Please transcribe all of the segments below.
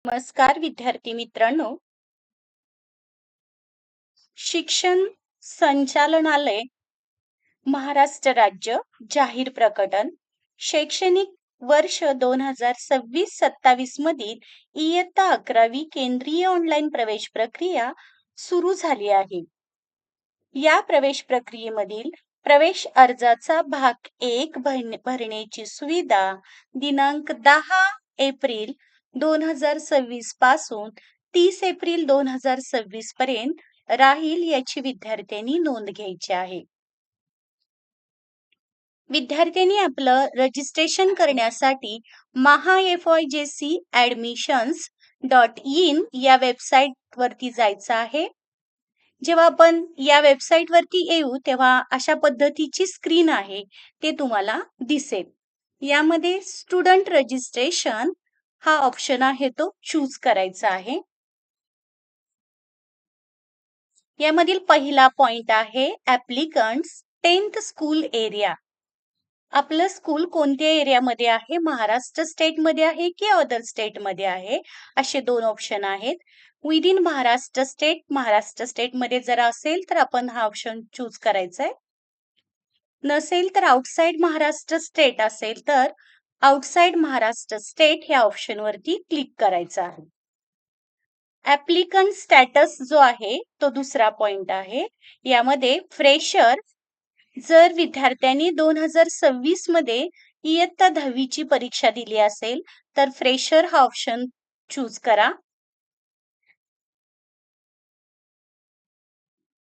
नमस्कार विद्यार्थी मित्रांनो. शिक्षण संचालनालय, महाराष्ट्र राज्य जाहीर प्रकटन. शैक्षणिक वर्ष 2026-27 मधील इयत्ता 11वी केंद्रीय ऑनलाईन प्रवेश प्रक्रिया सुरू झाली आहे. या प्रवेश प्रक्रियेमधील प्रवेश अर्जाचा भाग 1 भरण्याची सुविधा दिनांक 10 एप्रिल 2026 पासून 30 एप्रिल 2026 पर्यंत राहील याची विद्यार्थ्यांनी नोंद घ्यायची आहे. विद्यार्थ्यांनी आपलं रजिस्ट्रेशन करण्यासाठी mahaFYJCadmissions.in या वेबसाईट वरती जायचं आहे. जेव्हा आपण या वेबसाईट वरती येऊ तेव्हा अशा पद्धतीची स्क्रीन आहे ते तुम्हाला दिसेल. यामध्ये स्टुडंट रजिस्ट्रेशन हा ऑप्शन आहे तो चूज करायचा आहे. यामधील पहिला पॉइंट आहे ऍप्लिकंट्स 10th स्कूल एरिया. आपलं स्कूल कोणत्या एरियामध्ये आहे, महाराष्ट्र स्टेट मध्ये आहे की अदर स्टेट मध्ये आहे, असे दोन ऑप्शन आहेत. विदिन महाराष्ट्र स्टेट मध्ये जर असेल तर आपण हा ऑप्शन चूज करायचा आहे. नसेल तर आउटसाइड महाराष्ट्र स्टेट असेल तर आउटसाइड महाराष्ट्र स्टेट ह्या ऑप्शन वरती क्लिक करायचं आहे. ऍप्लिकंट स्टॅटस जो आहे तो दुसरा पॉइंट आहे. यामध्ये फ्रेशर, जर विद्यार्थ्यांनी 2026 मध्ये इयत्ता 10वी ची परीक्षा दिली असेल तर फ्रेशर हा ऑप्शन चूज करा.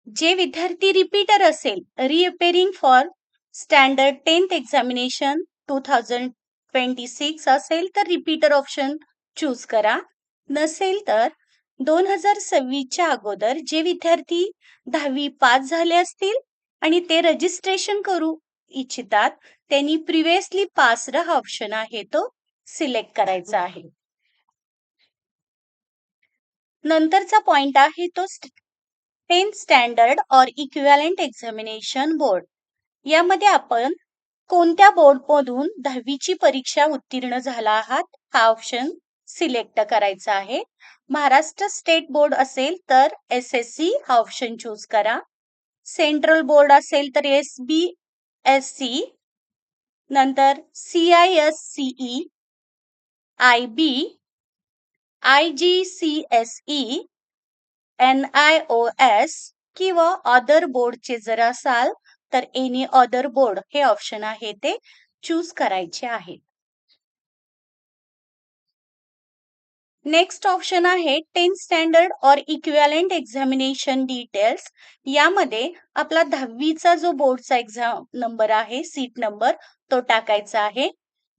जे विद्यार्थी रिपीटर असेल, रिअपेरिंग फॉर स्टँडर्ड 10th एक्झामिनेशन 2026 असेल तर रिपीटर ऑप्शन चूज करा. नसेल तर 2026 च्या अगोदर जे विद्यार्थी 10वी पास झाले असतील आणि ते रजिस्ट्रेशन करू इच्छितात त्यांनी प्रिव्हियसली पास्ड हा ऑप्शन आहे तो सिलेक्ट करायचा आहे. नंतरचा पॉइंट आहे तो 10th स्टँडर्ड और इक्विव्हॅलेंट एक्झामिनेशन बोर्ड. यामध्ये आपण कोणत्या बोर्ड मधून 10वी ची परीक्षा उत्तीर्ण झाला आहात हा ऑप्शन सिलेक्ट करायचा आहे. महाराष्ट्र स्टेट बोर्ड असेल तर SSC हा ऑप्शन चूज करा. सेंट्रल बोर्ड असेल तर SBSC, नंतर CISCE, IB, IGCSE, NIOS किंवा अदर बोर्डचे जर असाल तर एनी अदर बोर्ड हे ऑप्शन आहे ते चूज करायचे आहे. नेक्स्ट ऑप्शन आहे 10th स्टँडर्ड और इक्विव्हॅलेंट एक्झामिनेशन डिटेल्स. यामध्ये आपला 10वीचा जो बोर्डचा एक्झाम नंबर आहे, सीट नंबर तो टाकायचा आहे.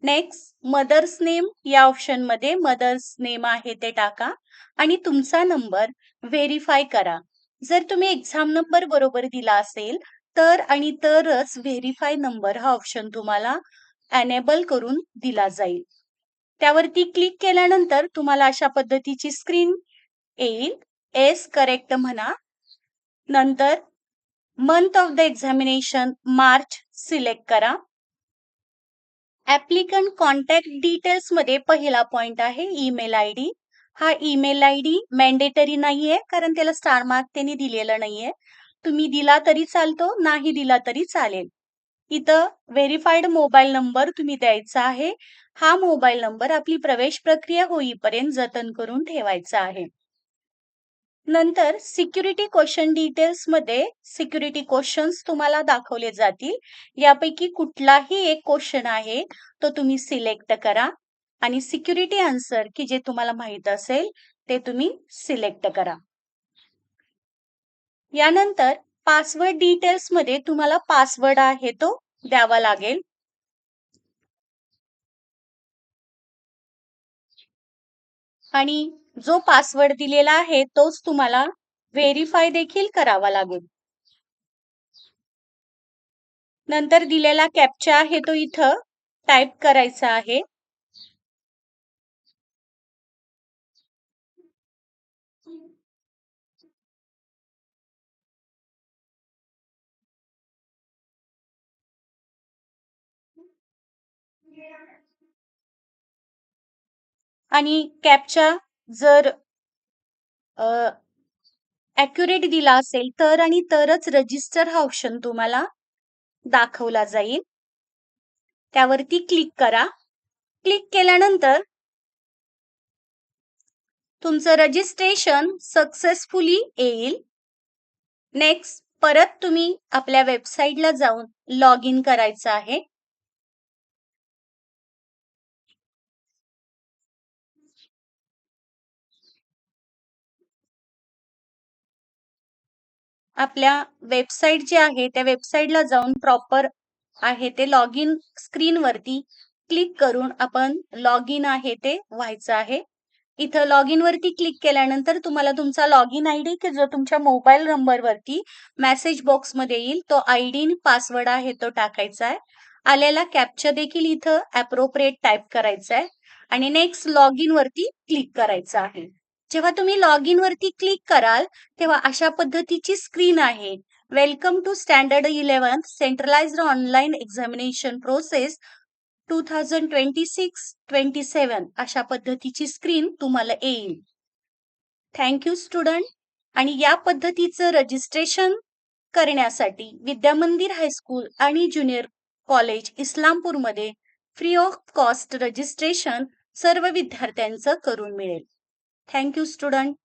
नेक्स्ट मदर्स नेम, या ऑप्शन मध्ये मदर्स नेम आहे ते टाका आणि तुमचा नंबर व्हेरीफाय करा. जर तुम्ही एक्झाम नंबर बरोबर दिला असेल तर आणि तरच व्हेरीफाय नंबर हा ऑप्शन तुम्हाला एनेबल करून दिला जाईल. त्यावरती क्लिक केल्यानंतर तुम्हाला अशा पद्धतीची स्क्रीन येईल. एस करेक्ट म्हणा. नंतर month of the examination March select करा. ऍप्लिकंट कॉन्टॅक्ट डिटेल्स मध्ये पहिला पॉइंट आहे ईमेल आयडी. हा ईमेल आयडी मॅन्डेटरी नाहीये कारण त्याला स्टार मार्क त्यांनी दिलेला नाहीये. तुम्ही दिला तरी चालतो, नाही दिला तरी चालेल. इथं व्हेरीफाईड मोबाईल नंबर तुम्ही द्यायचा आहे. हा मोबाईल नंबर आपली प्रवेश प्रक्रिया होईपर्यंत जतन करून ठेवायचा आहे. नंतर सिक्युरिटी क्वेश्चन डिटेल्स मध्ये सिक्युरिटी क्वेश्चन्स तुम्हाला दाखवले जातील. यापैकी कुठलाही एक क्वेश्चन आहे तो तुम्ही सिलेक्ट करा आणि सिक्युरिटी आन्सर की जे तुम्हाला माहित असेल ते तुम्ही सिलेक्ट करा. यानंतर पासवर्ड डिटेल्स मध्ये तुम्हाला पासवर्ड आहे तो द्यावा लागेल. आणि जो पासवर्ड दिलेला आहे तोच तुम्हाला व्हेरीफाय देखील करावा लागेल. नंतर दिलेला कॅप्चा आहे तो इथं टाइप करायचा आहे. आणि कॅप्चा जर ॲक्युरेट दिला असेल तर आणि तरच रजिस्टर हा ऑप्शन तुम्हाला दाखवला जाईल. त्यावरती क्लिक करा. क्लिक केल्यानंतर तुमचं रजिस्ट्रेशन सक्सेसफुली येईल. नेक्स्ट परत तुम्ही आपल्या वेबसाईटला जाऊन लॉग इन करायचं आहे. आपल्या वेबसाईट जी आहे त्या वेबसाईटला जाऊन प्रॉपर आहे ते लॉग इन स्क्रीनवरती क्लिक करून आपण लॉग इन आहे ते व्हायचं आहे. इथं लॉग इन वरती क्लिक केल्यानंतर तुम्हाला तुमचा लॉग इन आयडी की जो तुमच्या मोबाईल नंबरवरती मेसेज बॉक्समध्ये येईल तो आयडी आणि पासवर्ड आहे तो टाकायचा आहे. आलेला कॅप्चा देखील इथं ॲप्रोप्रिएट टाइप करायचा आहे आणि नेक्स्ट लॉग इन वरती क्लिक करायचं आहे. जेव्हा तुम्ही लॉग इन वरती क्लिक कराल तेव्हा अशा पद्धतीची स्क्रीन आहे. Welcome to standard 11 centralized online examination process 2026-27 अशा पद्धतीची स्क्रीन तुम्हाला येईल. Thank you student. आणि या पद्धतीचं रजिस्ट्रेशन करण्यासाठी विद्यामंदिर हायस्कूल आणि ज्युनियर कॉलेज इस्लामपूरमध्ये फ्री ऑफ कॉस्ट रजिस्ट्रेशन सर्व विद्यार्थ्यांचं करून मिळेल. Thank you student.